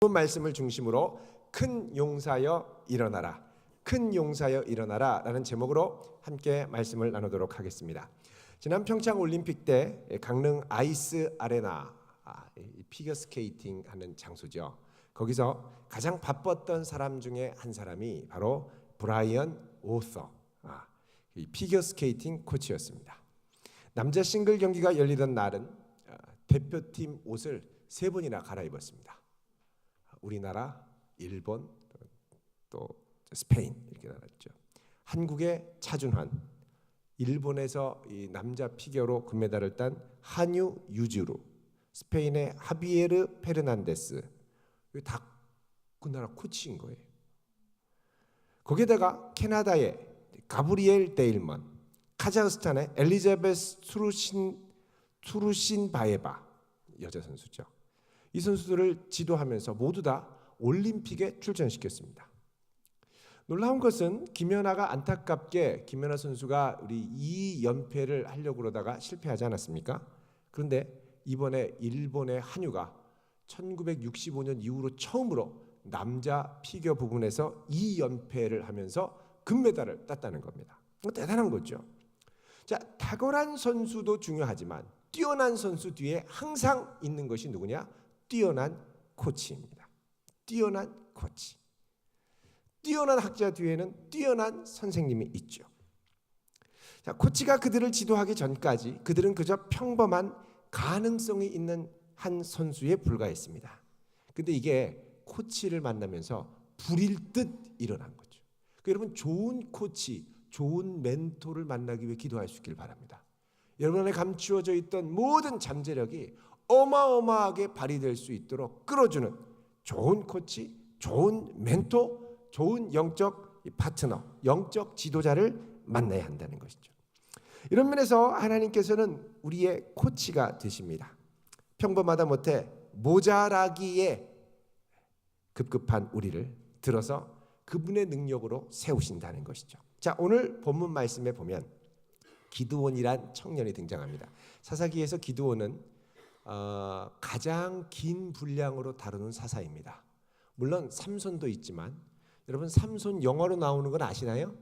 본 말씀을 중심으로 큰 용사여 일어나라, 큰 용사여 일어나라 라는 제목으로 함께 말씀을 나누도록 하겠습니다. 지난 평창 올림픽 때 강릉 아이스 아레나, 피겨 스케이팅 하는 장소죠. 거기서 가장 바빴던 사람 중에 한 사람이 바로 브라이언 오서, 이 피겨 스케이팅 코치였습니다. 남자 싱글 경기가 열리던 날은 대표팀 옷을 3번이나 갈아입었습니다. 우리나라, 일본, 또 스페인 이렇게 나갔죠. 한국의 차준환, 일본에서 이 남자 피겨로 금메달을 딴 한유 유즈루, 스페인의 하비에르 페르난데스, 다 그 나라 코치인 거예요. 거기에다가 캐나다의 가브리엘 데일먼, 카자흐스탄의 엘리자베스 투루신바에바 여자 선수죠. 이 선수들을 지도하면서 모두 다 올림픽에 출전시켰습니다. 놀라운 것은 김연아가 안타깝게 김연아 선수가 우리 2연패를 하려고 그러다가 실패하지 않았습니까? 그런데 이번에 일본의 한유가 1965년 이후로 처음으로 남자 피겨 부분에서 2연패를 하면서 금메달을 땄다는 겁니다. 대단한 거죠. 자, 탁월한 선수도 중요하지만 뛰어난 선수 뒤에 항상 있는 것이 누구냐? 뛰어난 코치입니다. 뛰어난 코치. 뛰어난 학자 뒤에는 뛰어난 선생님이 있죠. 자, 코치가 그들을 지도하기 전까지 그들은 그저 평범한 가능성이 있는 한 선수에 불과했습니다. 근데 이게 코치를 만나면서 불일 듯 일어난 거죠. 그러니까 여러분, 좋은 코치, 좋은 멘토를 만나기 위해 기도할 수 있길 바랍니다. 여러분 안에 감추어져 있던 모든 잠재력이 어마어마하게 발휘될 수 있도록 끌어주는 좋은 코치, 좋은 멘토, 좋은 영적 파트너, 영적 지도자를 만나야 한다는 것이죠. 이런 면에서 하나님께서는 우리의 코치가 되십니다. 평범하다 못해 모자라기에 급급한 우리를 들어서 그분의 능력으로 세우신다는 것이죠. 자, 오늘 본문 말씀에 보면 기드온이란 청년이 등장합니다. 사사기에서 기드온은 가장 긴 분량으로 다루는 사사입니다. 물론 삼손도 있지만 여러분, 삼손 영화로 나오는 건 아시나요?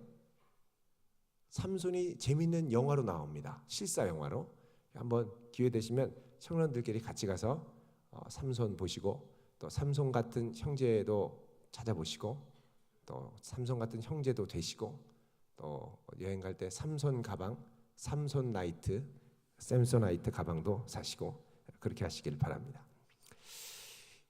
삼손이 재밌는 영화로 나옵니다. 실사 영화로. 한번 기회 되시면 청년들끼리 같이 가서 삼손 보시고, 또 삼손 같은 형제도 찾아보시고, 또 삼손 같은 형제도 되시고, 또 여행 갈 때 삼손 가방, 삼손 나이트, 샘소나이트 가방도 사시고 그렇게 하시길 바랍니다.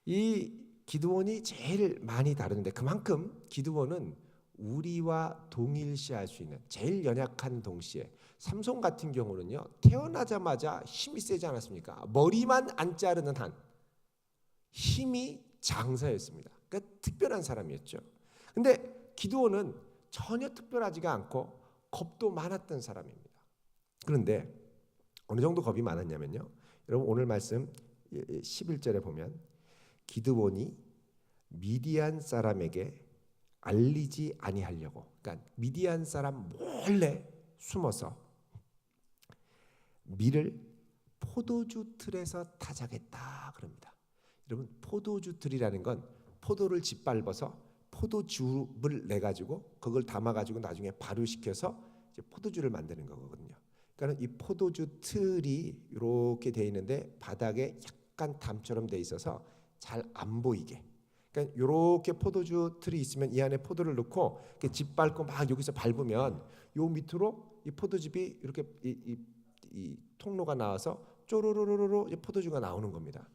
이 기드온이 제일 많이 다루는데 그만큼 기드온은 우리와 동일시할 수 있는 제일 연약한 동시에, 삼손 같은 경우는요, 태어나자마자 힘이 세지 않았습니까? 머리만 안 자르는 한 힘이 장사였습니다. 그러니까 특별한 사람이었죠. 근데 기드온은 전혀 특별하지가 않고 겁도 많았던 사람입니다. 그런데 어느 정도 겁이 많았냐면요, 여러분 오늘 말씀 11절에 보면 기드온이 미디안 사람에게 알리지 아니하려고, 그러니까 미디안 사람 몰래 숨어서 밀을 포도주 틀에서 타작했다 그럽니다. 여러분, 포도주 틀이라는 건 포도를 짓밟아서 포도즙을 내 가지고 그걸 담아 가지고 나중에 발효시켜서 이제 포도주를 만드는 거거든요. 그러니까 이 포도주 틀이 이렇게 돼 있는데 바닥에 약간 담처럼 돼 있어서 잘 안 보이게. 그러니까 이렇게 포도주 틀이 있으면 이 안에 포도를 넣고 이렇게 짓밟고 막 여기서 밟으면 요 밑으로 이 포도즙이 이렇게 이 통로가 나와서 쪼로로로로 포도주가 나오는 겁니다.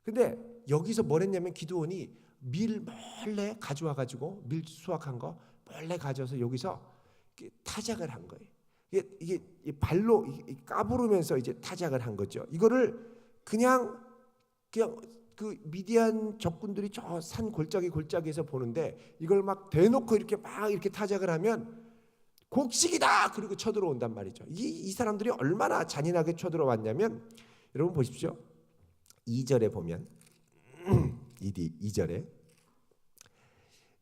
근데 여기서 뭘 했냐면 기드온이 밀 몰래 가져와 가지고 밀 수확한 거 몰래 가져와서 여기서 타작을 한 거예요. 이게 발로 까부르면서 이제 타작을 한 거죠. 이거를 그냥 그 미디안 적군들이 저 산 골짜기에서 보는데 이걸 막 대놓고 이렇게 막 이렇게 타작을 하면 곡식이다 그리고 쳐들어온단 말이죠. 이 사람들이 얼마나 잔인하게 쳐들어왔냐면, 여러분 보십시오. 2절에 보면 2절에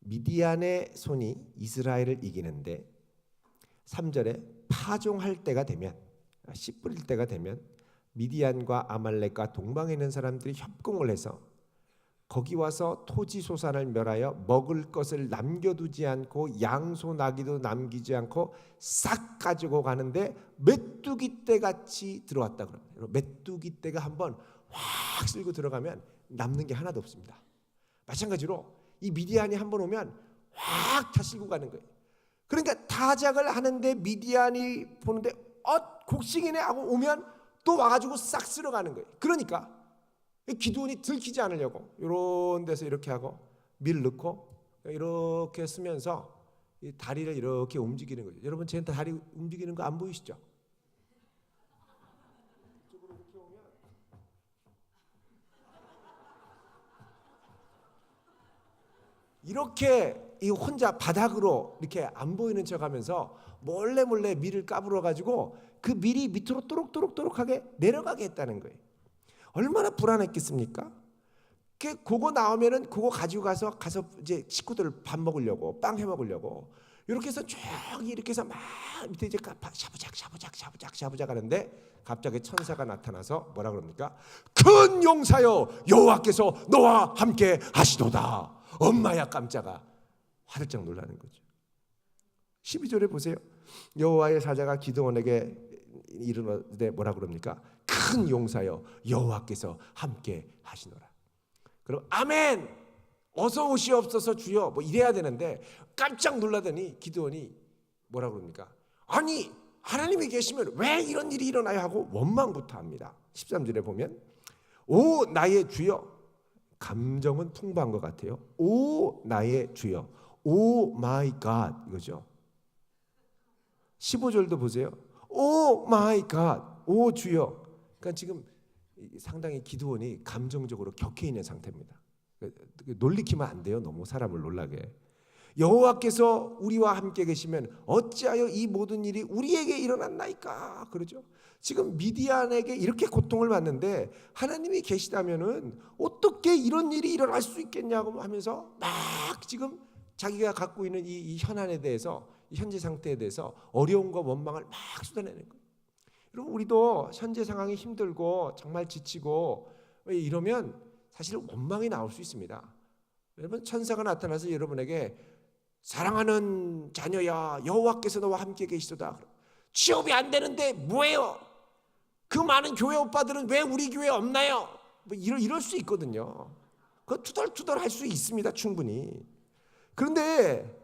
미디안의 손이 이스라엘을 이기는데 3절에 파종할 때가 되면, 씨 뿌릴 때가 되면 미디안과 아말렉과 동방에 있는 사람들이 협공을 해서 거기 와서 토지 소산을 멸하여 먹을 것을 남겨두지 않고 양소 나귀도 남기지 않고 싹 가지고 가는데 메뚜기 떼 같이 들어왔다 그럽니다. 메뚜기 떼가 한번 확 쓸고 들어가면 남는 게 하나도 없습니다. 마찬가지로 이 미디안이 한번 오면 확 다 쓸고 가는 거예요. 그러니까 타작을 하는데 미디안이 보는데 곡식이네 하고 오면 또 와가지고 싹 쓸어가는 거예요. 그러니까 기드온이 들키지 않으려고 이런 데서 이렇게 하고 밀 넣고 이렇게 쓰면서 이 다리를 이렇게 움직이는 거죠. 여러분 제 다리 움직이는 거 안 보이시죠? 이렇게 이 혼자 바닥으로 이렇게 안 보이는 척하면서 몰래 밀을 까불어 가지고 그 밀이 밑으로 또록또록하게 내려가게 했다는 거예요. 얼마나 불안했겠습니까? 그거 나오면은 그거 가지고 가서 이제 식구들 밥 먹으려고 빵 해 먹으려고 이렇게 해서 쭉 이렇게 해서 막 밑에 이제 샤부작 하는데 갑자기 천사가 나타나서 뭐라 그럽니까? 큰 용사여 여호와께서 너와 함께 하시도다. 엄마야 깜짝아. 화들짝 놀라는 거죠. 12절에 보세요. 여호와의 사자가 기드온에게 이르는데 뭐라 그럽니까? 큰 용사여 여호와께서 함께 하시노라. 그럼 아멘 어서 오시옵소서 주여 뭐 이래야 되는데 깜짝 놀라더니 기드온이 뭐라 그럽니까? 아니 하나님이 계시면 왜 이런 일이 일어나요 하고 원망부터 합니다. 13절에 보면 오 나의 주여, 감정은 풍부한 것 같아요. 오 나의 주여, 오 마이 갓 이거죠. 15절도 보세요. 오 마이 갓, 오 주여. 그러니까 지금 상당히 기드온이 감정적으로 격해 있는 상태입니다. 놀리키면 안 돼요. 너무 사람을 놀라게. 여호와께서 우리와 함께 계시면 어찌하여 이 모든 일이 우리에게 일어났나이까. 그러죠. 지금 미디안에게 이렇게 고통을 받는데 하나님이 계시다면은 어떻게 이런 일이 일어날 수 있겠냐고 하면서 막 지금 자기가 갖고 있는 이 현안에 대해서 이 현재 상태에 대해서 어려움과 원망을 막 쏟아내는 거예요. 여러분 우리도 현재 상황이 힘들고 정말 지치고 이러면 사실 원망이 나올 수 있습니다. 여러분 천사가 나타나서 여러분에게 사랑하는 자녀야 여호와께서 너와 함께 계시도다. 취업이 안 되는데 뭐예요? 그 많은 교회 오빠들은 왜 우리 교회 없나요? 뭐 이럴 수 있거든요. 그거 투덜투덜 할 수 있습니다. 충분히. 그런데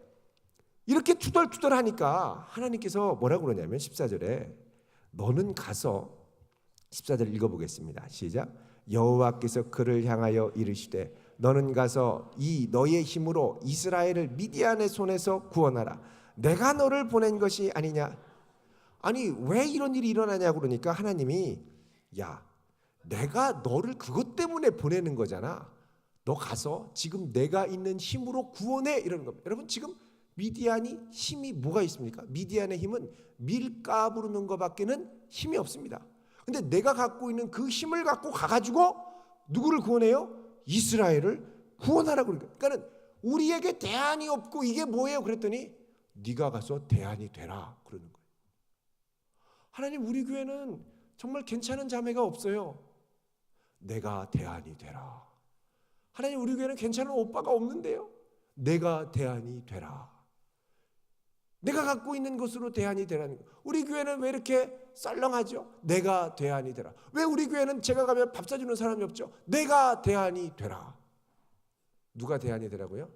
이렇게 투덜투덜 하니까 하나님께서 뭐라고 그러냐면 14절에 너는 가서 14절 읽어보겠습니다. 시작. 여호와께서 그를 향하여 이르시되 너는 가서 이 너의 힘으로 이스라엘을 미디안의 손에서 구원하라. 내가 너를 보낸 것이 아니냐. 아니 왜 이런 일이 일어나냐고 그러니까 하나님이 야 내가 너를 그것 때문에 보내는 거잖아. 너 가서 지금 내가 있는 힘으로 구원해 이러는 겁니다. 여러분 지금 미디안이 힘이 뭐가 있습니까? 미디안의 힘은 밀 까부르는 것밖에는 힘이 없습니다. 근데 내가 갖고 있는 그 힘을 갖고 가가지고 누구를 구원해요? 이스라엘을 구원하라고 그러니까. 그러니까는 우리에게 대안이 없고 이게 뭐예요? 그랬더니 네가 가서 대안이 되라 그러는 거예요. 하나님 우리 교회는 정말 괜찮은 자매가 없어요. 내가 대안이 되라. 하나님 우리 교회는 괜찮은 오빠가 없는데요. 내가 대안이 되라. 내가 갖고 있는 것으로 대안이 되라는 거예요. 우리 교회는 왜 이렇게 썰렁하죠? 내가 대안이 되라. 왜 우리 교회는 제가 가면 밥 사주는 사람이 없죠? 내가 대안이 되라. 누가 대안이 되라고요?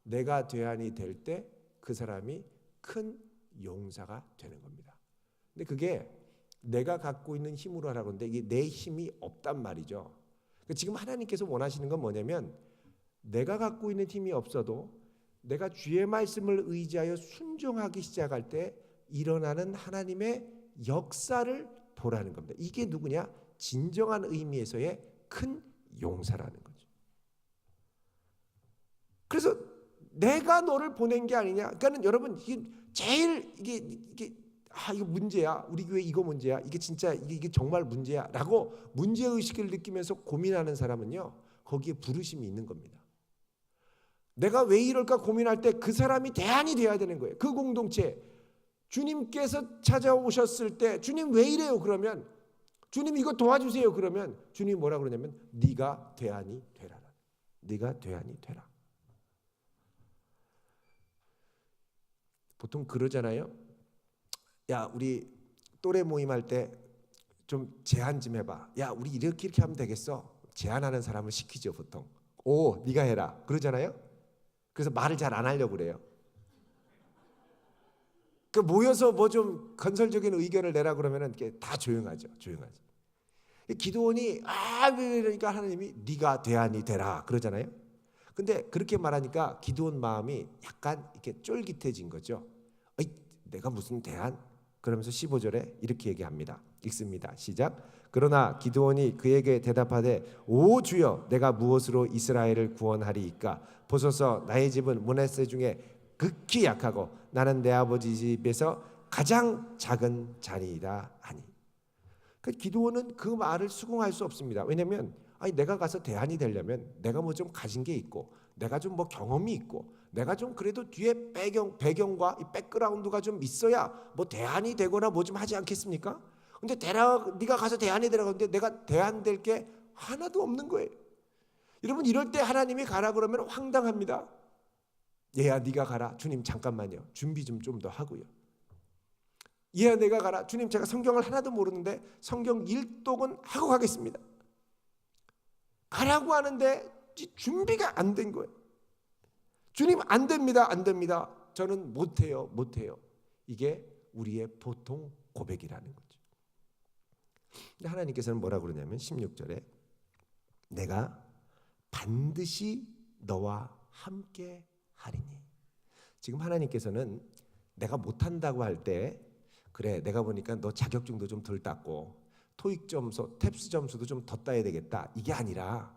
내가 대안이 될 때 그 사람이 큰 용사가 되는 겁니다. 근데 그게 내가 갖고 있는 힘으로 하라고 하는데 이게 내 힘이 없단 말이죠. 지금 하나님께서 원하시는 건 뭐냐면 내가 갖고 있는 힘이 없어도 내가 주의 말씀을 의지하여 순종하기 시작할 때 일어나는 하나님의 역사를 보라는 겁니다. 이게 누구냐? 진정한 의미에서의 큰 용사라는 거죠. 그래서 내가 너를 보낸 게 아니냐? 그러니까 여러분 이게 제일 이게 이거 문제야. 우리 교회 이거 문제야. 이게 진짜 이게 정말 문제야라고 문제 의식을 느끼면서 고민하는 사람은요. 거기에 부르심이 있는 겁니다. 내가 왜 이럴까 고민할 때 그 사람이 대안이 돼야 되는 거예요. 그 공동체. 주님께서 찾아오셨을 때 주님 왜 이래요? 그러면 주님 이거 도와주세요. 그러면 주님이 뭐라 그러냐면 네가 대안이 되라라. 네가 돼야니 되라. 보통 그러잖아요. 야, 우리 또래 모임할 때 좀 제안 좀 해봐. 야, 우리 이렇게 하면 되겠어. 제안하는 사람을 시키죠 보통. 오, 네가 해라 그러잖아요. 그래서 말을 잘 안 하려고 그래요. 그 모여서 뭐 좀 건설적인 의견을 내라 그러면은 다 조용하죠. 조용하죠. 기도원이 그러니까 하나님이 네가 돼야니 되라 그러잖아요. 근데 그렇게 말하니까 기도원 마음이 약간 이렇게 쫄깃해진 거죠. 내가 무슨 대안? 그러면서 15절에 이렇게 얘기합니다. 읽습니다. 시작. 그러나 기드온이 그에게 대답하되 오 주여 내가 무엇으로 이스라엘을 구원하리이까? 보소서 나의 집은 므낫세 중에 극히 약하고 나는 내 아버지 집에서 가장 작은 자니이다 하니. 그 기드온은 그 말을 수긍할 수 없습니다. 왜냐하면 내가 가서 대안이 되려면 내가 뭐 좀 가진 게 있고 내가 좀 뭐 경험이 있고 내가 좀 그래도 뒤에 배경과 이 백그라운드가 좀 있어야 뭐 대안이 되거나 뭐 좀 하지 않겠습니까? 근데 네가 가서 대안이 되라고 하는데 내가 대안 될 게 하나도 없는 거예요. 여러분 이럴 때 하나님이 가라 그러면 황당합니다. 얘야 네가 가라. 주님 잠깐만요. 준비 좀 더 하고요. 얘야 내가 가라. 주님 제가 성경을 하나도 모르는데 성경 일독은 하고 가겠습니다. 가라고 하는데 준비가 안 된 거예요. 주님 안 됩니다. 안 됩니다. 저는 못해요. 이게 우리의 보통 고백이라는 거죠. 근데 하나님께서는 뭐라고 그러냐면 16절에 내가 반드시 너와 함께 하리니. 지금 하나님께서는 내가 못한다고 할 때 그래 내가 보니까 너 자격증도 좀 덜 땄고 토익 점수, 탭스 점수도 좀 더 따야 되겠다. 이게 아니라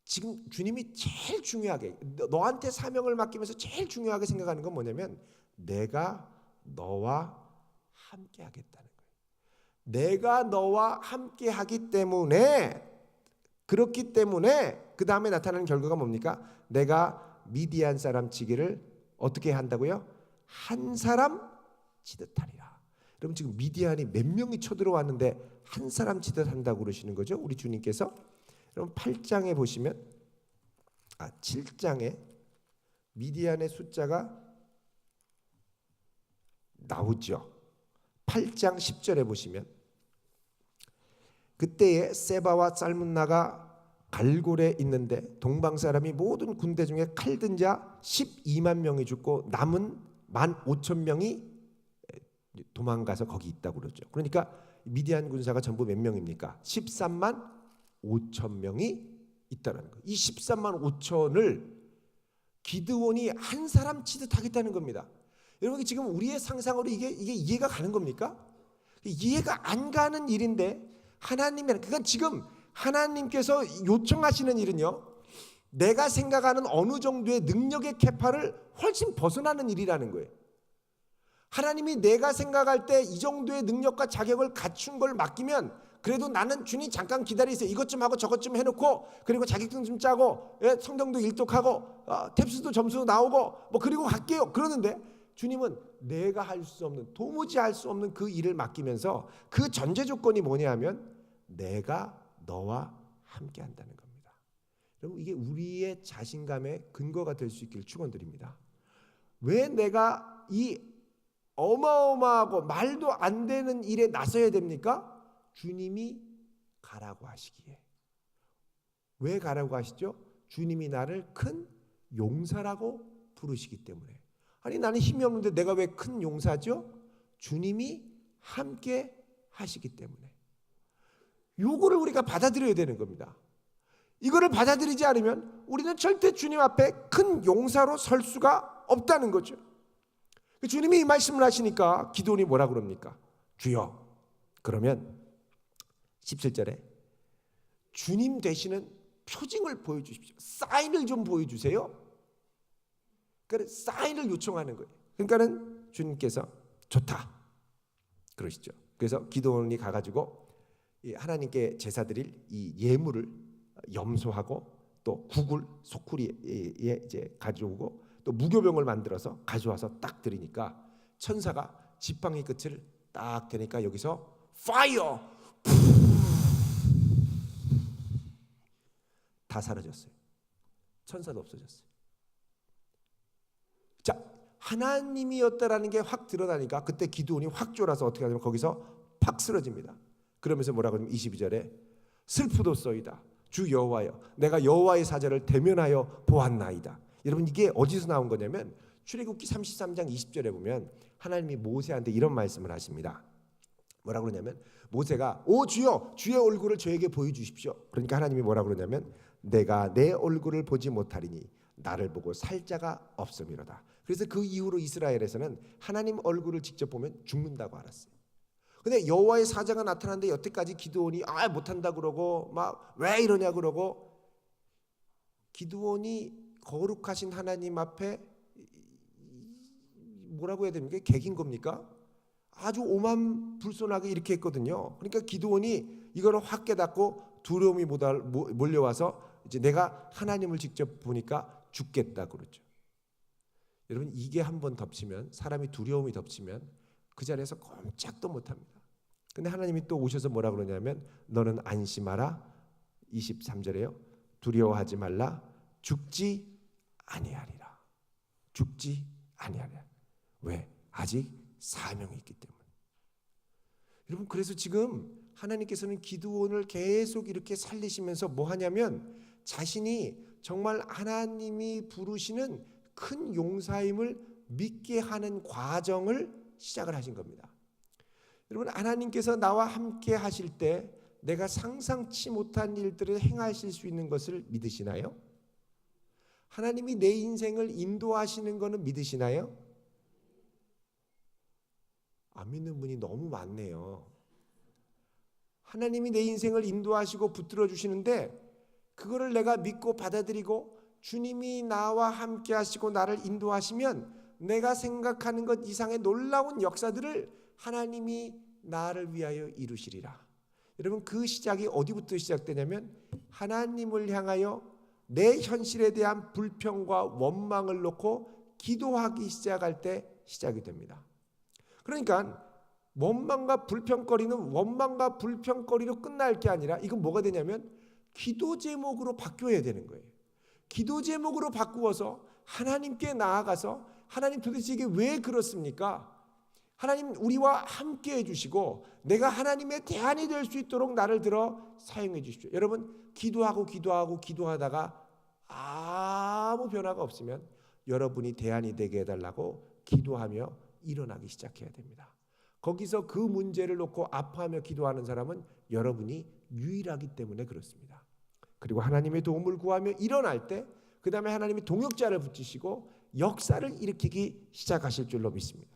지금 주님이 제일 중요하게 너한테 사명을 맡기면서 제일 중요하게 생각하는 건 뭐냐면 내가 너와 함께 하겠다는 거예요. 내가 너와 함께 하기 때문에 그렇기 때문에 그 다음에 나타나는 결과가 뭡니까? 내가 미디안 사람 치기를 어떻게 한다고요? 한 사람 치듯 하리라. 여러분 지금 미디안이 몇 명이 쳐들어왔는데 한 사람 치듯 한다고 그러시는 거죠? 우리 주님께서. 여러분 8장에 보시면 7장에 미디안의 숫자가 나오죠. 8장 10절에 보시면 그때에 세바와 살문나가 갈골에 있는데 동방 사람이 모든 군대 중에 칼 든 자 12만 명이 죽고 남은 15,000명이 도망가서 거기 있다고 그러죠. 그러니까 미디안 군사가 전부 몇 명입니까? 13만 5천 명이 있다는 거예요. 이 13만 5천을 기드온이 한 사람 치듯 하겠다는 겁니다. 여러분 지금 우리의 상상으로 이게 이해가 가는 겁니까? 이해가 안 가는 일인데 그러니까 지금 하나님께서 요청하시는 일은요. 내가 생각하는 어느 정도의 능력의 캐파를 훨씬 벗어나는 일이라는 거예요. 하나님이 내가 생각할 때 이 정도의 능력과 자격을 갖춘 걸 맡기면 그래도 나는 주님 잠깐 기다리세요. 이것 좀 하고 저것 좀 해놓고 그리고 자격증 좀 짜고 성경도 일독하고 탭스도 점수 나오고 뭐 그리고 갈게요. 그러는데 주님은 내가 할 수 없는 도무지 할 수 없는 그 일을 맡기면서 그 전제 조건이 뭐냐 하면 내가 너와 함께 한다는 겁니다. 여러분 이게 우리의 자신감의 근거가 될 수 있기를 축원드립니다. 왜 내가 이 어마어마하고 말도 안 되는 일에 나서야 됩니까? 주님이 가라고 하시기에. 왜 가라고 하시죠? 주님이 나를 큰 용사라고 부르시기 때문에. 아니 나는 힘이 없는데 내가 왜 큰 용사죠? 주님이 함께 하시기 때문에. 요거를 우리가 받아들여야 되는 겁니다. 이거를 받아들이지 않으면 우리는 절대 주님 앞에 큰 용사로 설 수가 없다는 거죠. 주님이 이 말씀을 하시니까 기드온이 뭐라 그럽니까? 주여. 그러면 17절에 주님 되시는 표징을 보여주십시오. 사인을 좀 보여주세요. 그러니까 사인을 요청하는 거예요. 그러니까는 주님께서 좋다 그러시죠. 그래서 기드온이 가가지고 하나님께 제사 드릴 이 예물을 염소하고 또 구굴 소쿠리에 이제 가져오고 또 무교병을 만들어서 가져와서 딱 드리니까 천사가 지팡이 끝을 딱 대니까 여기서 파이어 다 사라졌어요. 천사도 없어졌어요. 자, 하나님이었다라는 게 확 드러나니까 그때 기드온이 확 쫄아서 어떻게 하냐면 거기서 팍 쓰러집니다. 그러면서 뭐라고 하냐면 22절에 슬프도소이다 주 여호와여 내가 여호와의 사자를 대면하여 보았나이다. 여러분 이게 어디서 나온 거냐면 출애굽기 33장 20절에 보면 하나님이 모세한테 이런 말씀을 하십니다. 뭐라고 그러냐면 모세가 오 주여 주의 얼굴을 저에게 보여주십시오. 그러니까 하나님이 뭐라고 그러냐면 내가 내 얼굴을 보지 못하리니 나를 보고 살 자가 없음이로다. 그래서 그 이후로 이스라엘에서는 하나님 얼굴을 직접 보면 죽는다고 알았어요. 근데 여호와의 사자가 나타났는데 여태까지 기드온이 못한다 그러고 막 왜 이러냐 그러고 기드온이 거룩하신 하나님 앞에 뭐라고 해야 됩니까? 개긴 겁니까? 아주 오만불손하게 이렇게 했거든요. 그러니까 기드온이 이거를 확 깨닫고 두려움이 몰려와서 이제 내가 하나님을 직접 보니까 죽겠다 그러죠. 여러분 이게 한번 덮치면 사람이 두려움이 덮치면 그 자리에서 꼼짝도 못합니다. 근데 하나님이 또 오셔서 뭐라 그러냐면 너는 안심하라 23절에요. 두려워하지 말라 죽지 아니하리라. 죽지 아니하리라. 왜? 아직 사명이 있기 때문에. 여러분 그래서 지금 하나님께서는 기드온을 계속 이렇게 살리시면서 뭐 하냐면 자신이 정말 하나님이 부르시는 큰 용사임을 믿게 하는 과정을 시작을 하신 겁니다. 여러분 하나님께서 나와 함께 하실 때 내가 상상치 못한 일들을 행하실 수 있는 것을 믿으시나요? 하나님이 내 인생을 인도하시는 것은 믿으시나요? 안 믿는 분이 너무 많네요. 하나님이 내 인생을 인도하시고 붙들어 주시는데 그거를 내가 믿고 받아들이고 주님이 나와 함께 하시고 나를 인도하시면 내가 생각하는 것 이상의 놀라운 역사들을 하나님이 나를 위하여 이루시리라. 여러분 그 시작이 어디부터 시작되냐면 하나님을 향하여 내 현실에 대한 불평과 원망을 놓고 기도하기 시작할 때 시작이 됩니다. 그러니까 원망과 불평거리는 원망과 불평거리로 끝날 게 아니라 이건 뭐가 되냐면 기도 제목으로 바뀌어야 되는 거예요. 기도 제목으로 바꾸어서 하나님께 나아가서 하나님 도대체 이게 왜 그렇습니까? 하나님 우리와 함께 해주시고 내가 하나님의 대안이 될 수 있도록 나를 들어 사용해 주십시오. 여러분 기도하다가 아무 변화가 없으면 여러분이 대안이 되게 해달라고 기도하며 일어나기 시작해야 됩니다. 거기서 그 문제를 놓고 아파하며 기도하는 사람은 여러분이 유일하기 때문에 그렇습니다. 그리고 하나님의 도움을 구하며 일어날 때 그 다음에 하나님이 동역자를 붙이시고 역사를 일으키기 시작하실 줄로 믿습니다.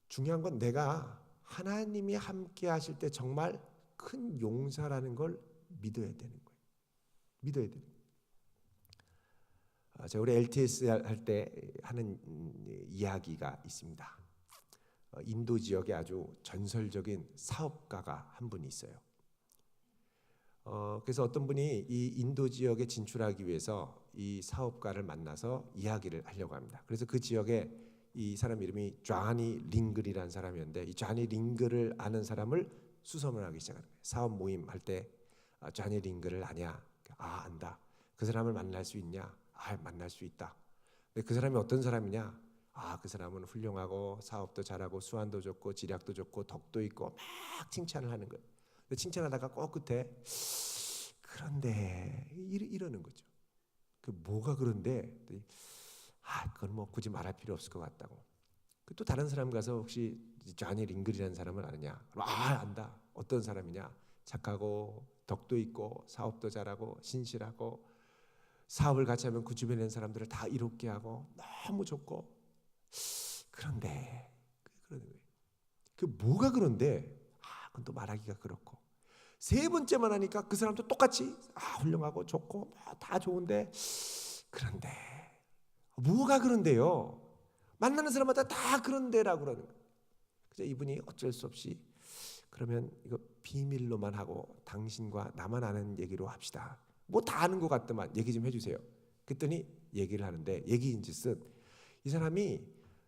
중요한 건 내가 하나님이 함께 하실 때 정말 큰 용사라는 걸 믿어야 되는 거예요. 믿어야 돼요. 제가 우리 LTS 할 때 하는 이야기가 있습니다. 인도 지역에 아주 전설적인 사업가가 한 분이 있어요. 그래서 어떤 분이 이 인도 지역에 진출하기 위해서 이 사업가를 만나서 이야기를 하려고 합니다. 그래서 그 지역에 이 사람 이름이 쟈니 링글이라는 사람이었는데 이 쟈니 링글을 아는 사람을 수소문 하기 시작하는 거예요. 사업 모임 할 때 쟈니 링글을 아냐? 안다. 그 사람을 만날 수 있냐? 만날 수 있다. 근데 그 사람이 어떤 사람이냐? 그 사람은 훌륭하고 사업도 잘하고 수완도 좋고 지략도 좋고 덕도 있고 막 칭찬을 하는 거예요. 근데 칭찬하다가 꼭 끝에 그런데 이러는 거죠. 그 뭐가 그런데? 그건 뭐 굳이 말할 필요 없을 것 같다고. 또 다른 사람 가서 혹시 쟈니 링글이라는 사람을 아느냐? 안다. 어떤 사람이냐? 착하고 덕도 있고 사업도 잘하고 신실하고 사업을 같이 하면 그 주변에 있는 사람들을 다 이롭게 하고 너무 좋고 그런데 그러는 거예요. 그 뭐가 그런데? 그건 또 말하기가 그렇고 세 번째만 하니까 그 사람도 똑같이 훌륭하고 좋고 다 좋은데 그런데 뭐가 그런데요? 만나는 사람마다 다 그런데라고 그러는 거예요. 그래서 이분이 어쩔 수 없이 그러면 이거 비밀로만 하고 당신과 나만 아는 얘기로 합시다. 뭐 다 아는 것 같더만 얘기 좀 해주세요. 그랬더니 얘기를 하는데 얘기인즉슨 이 사람이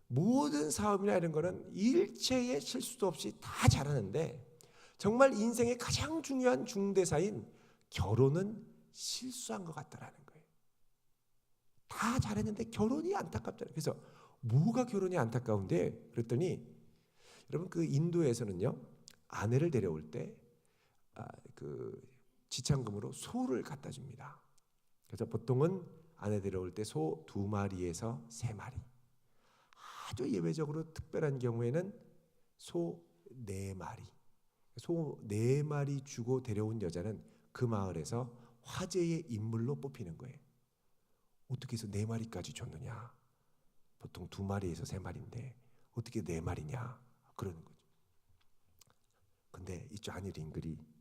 모든 사업이나 이런 거는 일체의 실수도 없이 다 잘하는데 정말 인생의 가장 중요한 중대사인 결혼은 실수한 것 같다라는 거예요. 다 잘했는데 결혼이 안타깝잖아요. 그래서 뭐가 결혼이 안타까운데? 그랬더니 여러분 그 인도에서는요 아내를 데려올 때 그 지참금으로 소를 갖다 줍니다. 그래서 보통은 아내 데려올 때 소 2마리에서 3마리, 아주 예외적으로 특별한 경우에는 소 4마리, 소 4마리 주고 데려온 여자는 그 마을에서 화제의 인물로 뽑히는 거예요. 어떻게 해서 4마리까지 줬느냐? 보통 2마리에서 3마리인데 어떻게 4마리냐? 그러는 거죠. 근데 이 쟈니 링글이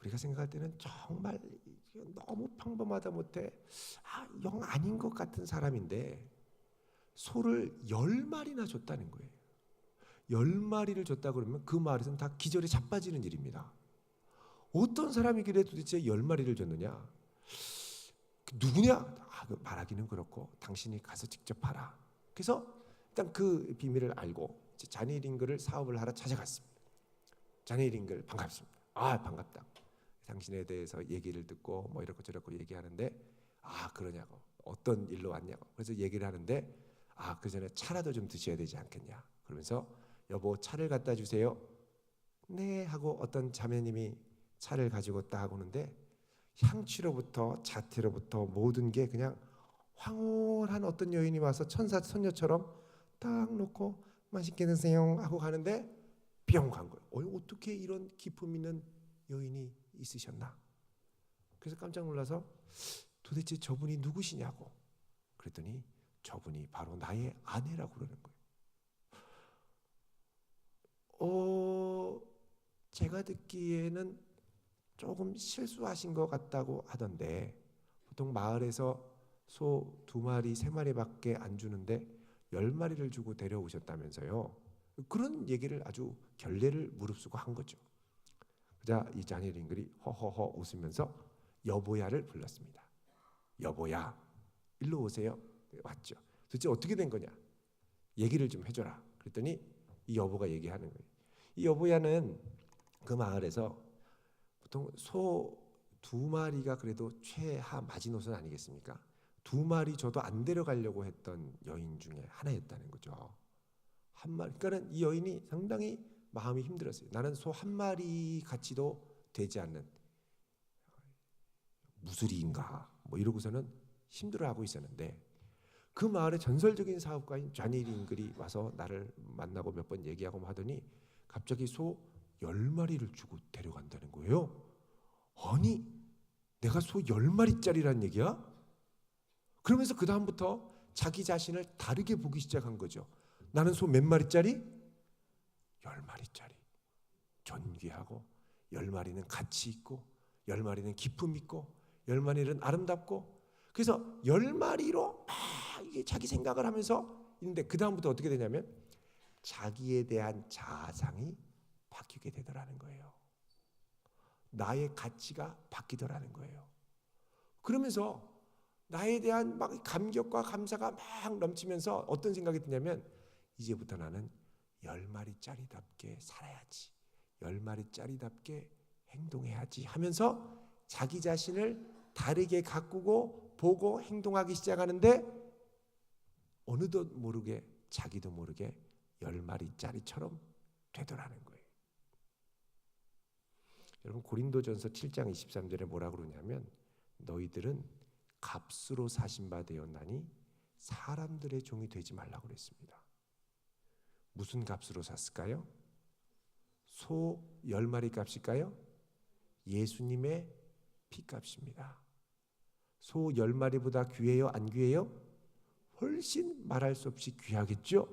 우리가 생각할 때는 정말 너무 평범하다 못해 영 아닌 것 같은 사람인데 소를 10마리나 줬다는 거예요. 10마리를 줬다 그러면 그 마을에서는 다 기절에 자빠지는 일입니다. 어떤 사람이길래 도대체 10마리를 줬느냐? 누구냐? 말하기는 그렇고 당신이 가서 직접 봐라. 그래서 일단 그 비밀을 알고 쟈니 링글을 사업을 하러 찾아갔습니다. 쟈니 링글 반갑습니다. 반갑다. 당신에 대해서 얘기를 듣고 뭐 이렇고 저렇고 얘기하는데 그러냐고, 어떤 일로 왔냐고. 그래서 얘기를 하는데 그 전에 차라도 좀 드셔야 되지 않겠냐. 그러면서 여보 차를 갖다 주세요. 네 하고 어떤 자매님이 차를 가지고 딱 오는데 향취로부터 자태로부터 모든 게 그냥 황홀한 어떤 여인이 와서 천사 손녀처럼 딱 놓고 맛있게 드세요 하고 가는데 뿅 간 거예요. 어떻게 이런 기품 있는 여인이 있으셨나? 그래서 깜짝 놀라서 도대체 저분이 누구시냐고 그랬더니 저분이 바로 나의 아내라고 그러는 거예요. 제가 듣기에는 조금 실수하신 것 같다고 하던데 보통 마을에서 소 2마리, 3마리밖에 안 주는데 10마리를 주고 데려오셨다면서요. 그런 얘기를 아주 결례를 무릅쓰고 한 거죠. 자, 이 쟈니 링글이 허허허 웃으면서 여보야를 불렀습니다. 여보야, 일로 오세요. 왔죠. 도대체 어떻게 된 거냐? 얘기를 좀 해줘라. 그랬더니 이 여보가 얘기하는 거예요. 이 여보야는 그 마을에서 보통 소 2마리가 그래도 최하 마지노선 아니겠습니까? 2마리 줘도 안 데려가려고 했던 여인 중에 하나였다는 거죠. 한 마리. 그러니까 이 여인이 상당히 마음이 힘들었어요. 나는 소 1마리 가치도 되지 않는 무술이인가 뭐 이러고서는 힘들어하고 있었는데 그 마을의 전설적인 사업가인 쟈니 링글이 와서 나를 만나고 몇 번 얘기하고 하더니 갑자기 소 10마리를 주고 데려간다는 거예요. 아니 내가 소 10마리짜리란 얘기야? 그러면서 그 다음부터 자기 자신을 다르게 보기 시작한 거죠. 나는 소 몇 마리짜리? 10마리짜리. 존귀하고 10마리는 가치 있고 10마리는 기품 있고 10마리는 아름답고 그래서 10마리로 이게 자기 생각을 하면서 있는데 그 다음부터 어떻게 되냐면 자기에 대한 자아상이 바뀌게 되더라는 거예요. 나의 가치가 바뀌더라는 거예요. 그러면서 나에 대한 막 감격과 감사가 막 넘치면서 어떤 생각이 드냐면 이제부터 나는 10마리짜리답게 살아야지, 10마리짜리답게 행동해야지 하면서 자기 자신을 다르게 가꾸고 보고 행동하기 시작하는데 어느덧 모르게 자기도 모르게 10마리짜리처럼 되더라는 거예요. 여러분 고린도전서 7장 23절에 뭐라 그러냐면 너희들은 값으로 사신 바 되었나니 사람들의 종이 되지 말라고 그랬습니다. 무슨 값으로 샀을까요? 소 10마리 값일까요? 예수님의 피값입니다. 소 10마리보다 귀해요? 안 귀해요? 훨씬 말할 수 없이 귀하겠죠?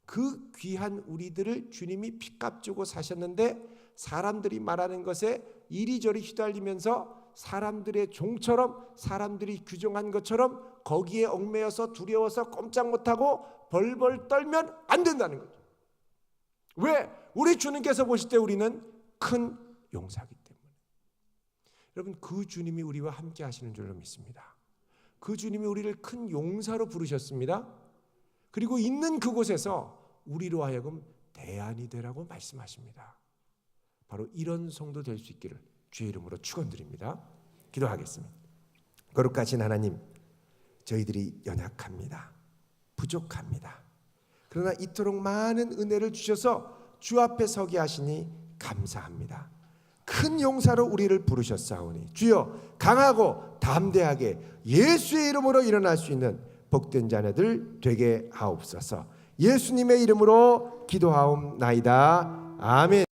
그 귀한 우리들을 주님이 피값 주고 사셨는데 사람들이 말하는 것에 이리저리 휘달리면서 사람들의 종처럼 사람들이 규정한 것처럼 거기에 얽매여서 두려워서 꼼짝 못하고 벌벌 떨면 안 된다는 거죠. 왜? 우리 주님께서 보실 때 우리는 큰 용사이기 때문에. 여러분 그 주님이 우리와 함께 하시는 줄로 믿습니다. 그 주님이 우리를 큰 용사로 부르셨습니다. 그리고 있는 그곳에서 우리로 하여금 대안이 되라고 말씀하십니다. 바로 이런 성도 될 수 있기를 주의 이름으로 축원드립니다. 기도하겠습니다. 거룩하신 하나님, 저희들이 연약합니다. 부족합니다. 그러나 이토록 많은 은혜를 주셔서 주 앞에 서게 하시니 감사합니다. 큰 용사로 우리를 부르셨사오니 주여, 강하고 담대하게 예수의 이름으로 일어날 수 있는 복된 자녀들 되게 하옵소서. 예수님의 이름으로 기도하옵나이다. 아멘.